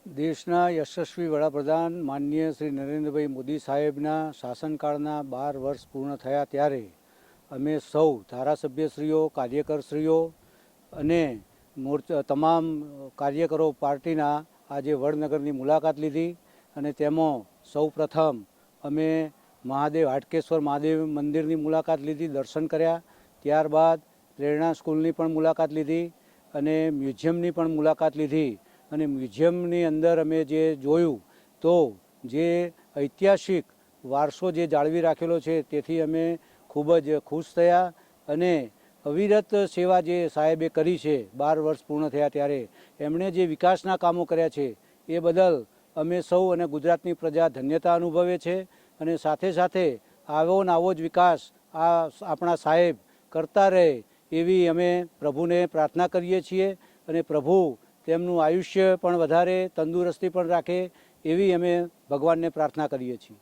દેશના યશસ્વી વડાપ્રધાન માનનીય શ્રી નરેન્દ્રભાઈ મોદી સાહેબના શાસનકાળના 12 વર્ષ પૂર્ણ થયા ત્યારે અમે સૌ ધારાસભ્યશ્રીઓ, કાર્યકરશ્રીઓ અને તમામ કાર્યકરો પાર્ટીના આજે વડનગરની મુલાકાત લીધી અને તેમાં સૌ પ્રથમ અમે હાટકેશ્વર મહાદેવ મંદિરની મુલાકાત લીધી, દર્શન કર્યા. ત્યારબાદ પ્રેરણા સ્કૂલની પણ મુલાકાત લીધી અને મ્યુઝિયમની પણ મુલાકાત લીધી. અને મ્યુઝિયમની અંદર અમે જે જોયું તો જે ઐતિહાસિક વારસો જે જાળવી રાખેલો છે તેથી અમે ખૂબ જ ખુશ થયા. અને અવિરત સેવા જે સાહેબે કરી છે 12 વર્ષ પૂર્ણ થયા ત્યારે એમણે જે વિકાસના કામો કર્યા છે એ બદલ અમે સૌ અને ગુજરાતની પ્રજા ધન્યતા અનુભવે છે. અને સાથે સાથે આવો ને આવો જ વિકાસ આપણા સાહેબ કરતા રહે એવી અમે પ્રભુને પ્રાર્થના કરીએ છીએ અને પ્રભુ તેમનું આયુષ્ય પણ વધારે, તંદુરસ્તી પણ રાખે એવી અમે ભગવાનને પ્રાર્થના કરીએ છીએ.